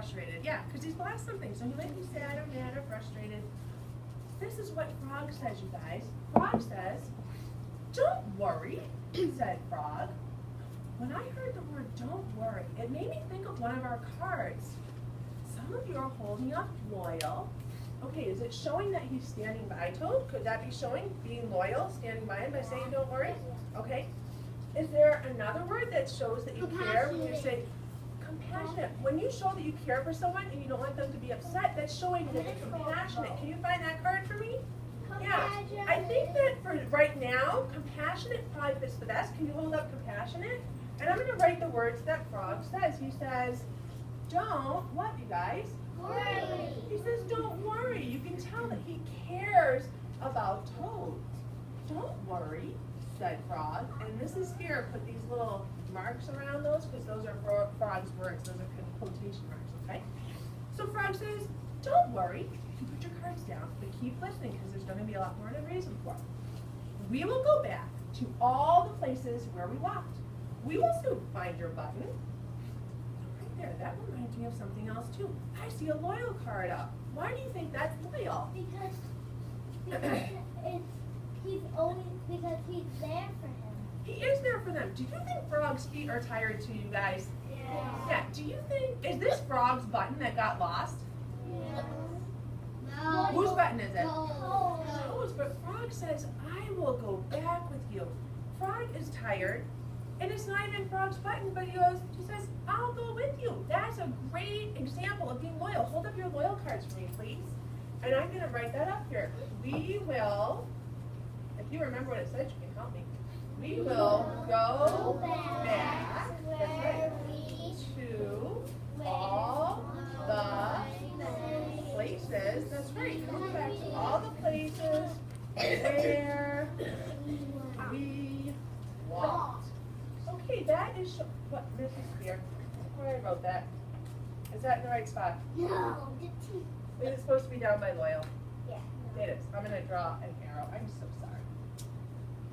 frustrated. Yeah, because he's lost something. So he might be sad or mad or frustrated. This is what Frog says, you guys. Frog says, "Don't worry," said Frog. When I heard the word "don't worry," it made me think of one of our cards. Some of you are holding up loyal. Okay, is it showing that he's standing by Toad? Could that be showing being loyal, standing by him by saying "don't worry"? Okay. Is there another word that shows that you care when you say compassionate? When you show that you care for someone and you don't want them to be upset, that's showing that you're compassionate. Can you find that card for me? Yeah. I think that for right now, compassionate probably fits the best. Can you hold up compassionate? And I'm going to write the words that Frog says. He says, "Don't," what, you guys? Worry. He says, "Don't worry." You can tell that he cares about Toad. "Don't worry," said Frog. And Mrs. Spear put these little marks around those because those are Frog's words. Those are quotation marks, okay? So Frog says, "Don't worry." You put your cards down, but keep listening because there's going to be a lot more to reason for. "We will go back to all the places where we walked. We will soon find your button." Right there, that reminds me of something else too. I see a loyal card up. Why do you think that's loyal? Because he's there for him. He is there for them. Do you think Frog's feet are tired too, you guys? Yeah. Do you think, is this Frog's button that got lost? No. Whose button is it? No. Toad's, but Frog says, "I will go back with you." Frog is tired, and it's not even Frog's button, but he says, "I'll go with you." That's a great example of being loyal. Hold up your loyal cards for me, please. And I'm going to write that up here. We will, if you remember what it said, you can help me. We will go back, that's right, to all the places, that's right, go back to all the places where we walked. Okay, that is what Mrs. Spear, where I wrote that. Is that in the right spot? No. Is it supposed to be down by loyal? Yeah. It is. I'm going to draw an arrow. I'm so sorry.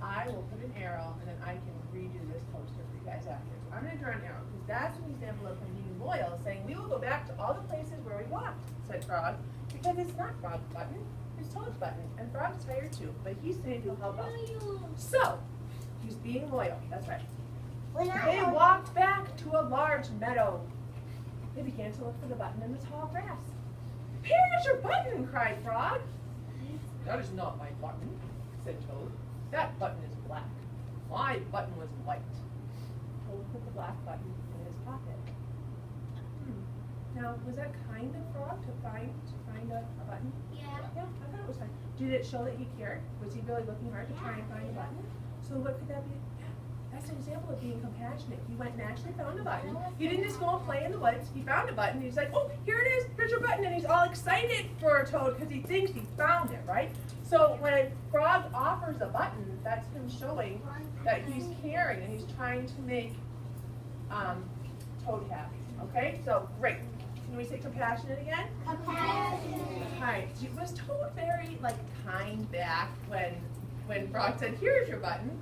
I will put an arrow and then I can redo this poster for you guys after. So I'm going to draw an arrow because that's an example of him being loyal, saying we will go back to all the places where we walked, said Frog, because it's not Frog's button, it's Toad's button, and Frog's tired too, but he's saying he'll help us. So, he's being loyal, that's right. They walked back to a large meadow. They began to look for the button in the tall grass. "Here's your button!" cried Frog. "That is not my button," said Toad. "That button is black. My button was white." Toad put the black button in his pocket. Now, was that kind of Frog to find a button? Yeah. Yeah, I thought it was fine. Did it show that he cared? Was he really looking hard to try and find a button? So what could that be? Yeah, that's an example of being compassionate. He went and actually found a button. He didn't just go and play in the woods. He found a button. He's like, "Oh, here it is. Here's your button." And he's all excited for Toad because he thinks he found it, right? So when Frog offers a button, that's him showing that he's caring and he's trying to make Toad happy. Okay, so great. Can we say compassionate again? Compassionate. All right. Was Toad very kind back when Frog said, "Here's your button"?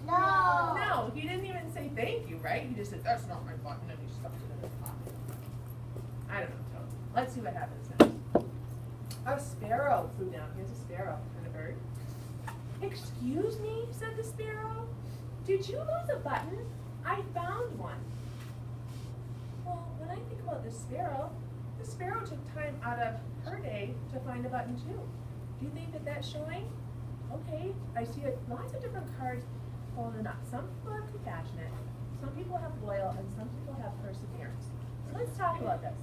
No. No, he didn't even say thank you, right? He just said, "That's not my button," and he stuffed it in his pocket. I don't know, Toad. Let's see what happens next. A sparrow flew down. Here's a sparrow and a bird. "Excuse me," said the sparrow. "Did you lose a button? I found one." Well, when I think about the sparrow took time out of her day to find a button too. Do you think that that's showing? Okay, I see lots of different cards holding up. Some people have compassionate, some people have loyal, and some people have perseverance. So let's talk about this.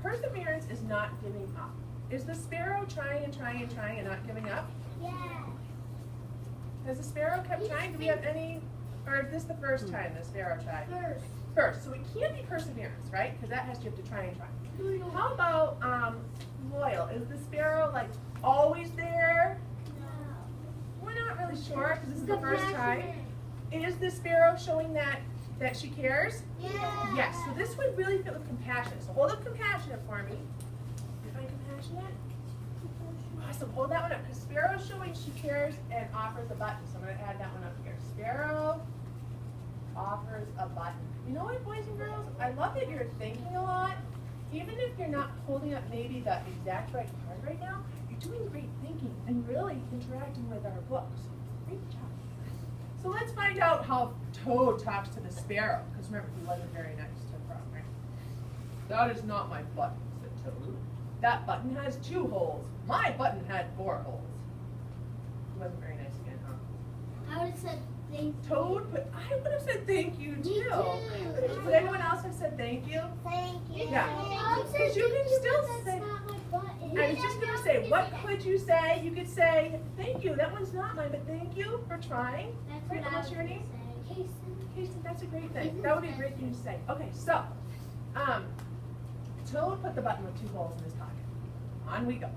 Perseverance is not giving up. Is the sparrow trying and trying and trying and not giving up? Yeah. Has the sparrow kept trying? Do we have any, or is this the first time the sparrow tried? First, so it can't be perseverance, right? Because that has you have to try and try. How about loyal? Is the sparrow always there? No. We're not really sure because this is the first time. Is the sparrow showing that she cares? Yeah. Yes. So this would really fit with compassionate. So hold up compassionate for me. You find compassionate? Awesome. Hold that one up because sparrow's showing she cares and offers a button. So I'm going to add that one up here. Sparrow offers a button. You know what, boys and girls? I love that you're thinking a lot. Even if you're not holding up maybe the exact right card right now, you're doing great thinking and really interacting with our books. Great job. So let's find out how Toad talks to the sparrow, because remember, he wasn't very nice to Frog, right? That is not my button, said Toad. That button has 2 holes. My button had 4 holes. He wasn't very nice again, huh? I would have said thank you. Toad, but I would have said thank you Me too. too. Would anyone else have said thank you? Thank you. Yeah. Because you can still That's say. not my button. I was just gonna say, what could you say? You could say, thank you. That one's not mine, but thank you for trying. That's Right, what I what's was your gonna name? say. Casey. Casey, that's a great thing. That would be a great thing to say. Okay, so, Toad put the button with 2 holes in his pocket. On we go.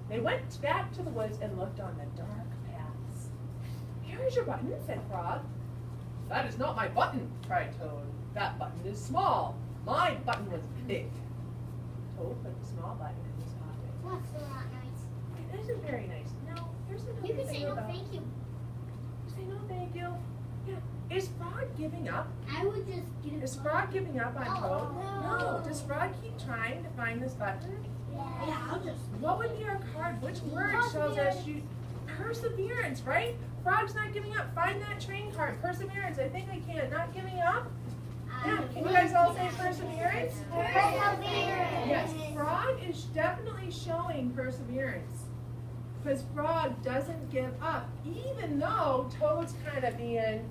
They went back to the woods and looked on the dark paths. Here is your button, said Frog. That is not my button, cried Toad. That button is small. My button was big. Toad put the small button in his pocket. That's not nice. It isn't very nice. Now, here's another You can thing say no about. thank you. Say no thank you. Yeah. Is Frog giving up? I would just get it. Is Frog giving up on Toad? No. Does Frog keep trying to find this button? Yeah, I'll just. What would be our card? Which word tells us you perseverance, right? Frog's not giving up. Find that train card. Perseverance. I think I can. Not giving up. Yeah. Can you guys all say perseverance? Perseverance. Yes. Frog is definitely showing perseverance. Because Frog doesn't give up, even though Toad's kind of being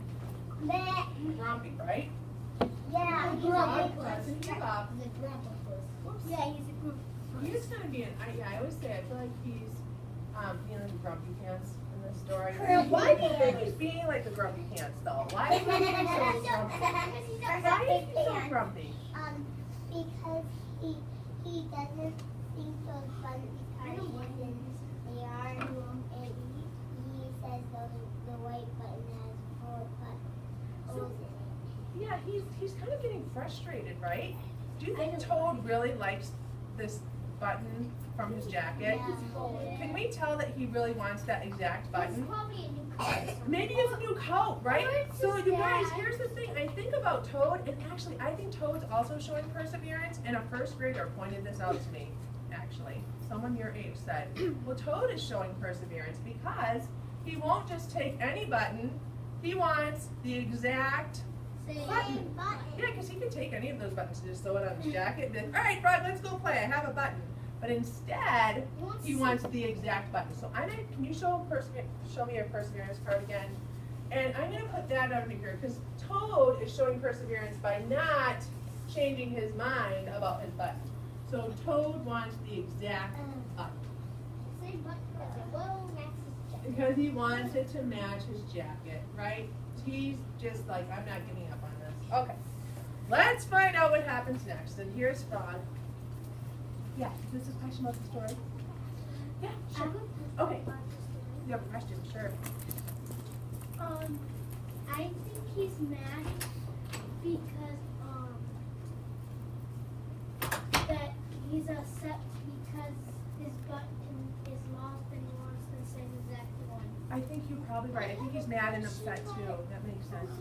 grumpy, right? Yeah, Frog doesn't give up. Yeah, he's a group. He's kind of being, I always say, I feel like he's being like a grumpy pants in this story. Grumpy Why do you think pants. he's being like a grumpy pants, though? Why is he being so grumpy? Why is he so grumpy? Because he doesn't think those buttons are hidden. They are, and he says the white button has 4 holes in it. Yeah, he's kind of getting frustrated, right? Do you think Toad really likes this button from his jacket? Yeah. Can we tell that he really wants that exact It's button? probably a new coat. Maybe it's a new coat, right? Where's So his you guys, dad? here's the thing. I think about Toad, and actually I think Toad's also showing perseverance, and a first grader pointed this out to me, actually. Someone your age said, well, Toad is showing perseverance because he won't just take any button, he wants the exact button. Yeah, because he could take any of those buttons and just throw it on his jacket and be like, all right, Frog, let's go play. I have a button. But instead, he wants the exact button. So I'm gonna, can you show me your perseverance card again? And I'm gonna put that over here because Toad is showing perseverance by not changing his mind about his button. So Toad wants the exact button Same button because it will match his jacket. because he wants it to match his jacket, right? He's just like, I'm not giving up on this. Okay, let's find out what happens next. And here's Frog. Yeah, is this a question about the story? Yeah, sure. Okay, you have a question, sure. I think he's mad because that he's upset because his button is lost and he wants the same exact one. I think you're probably right. I think he's mad and upset too. That makes sense.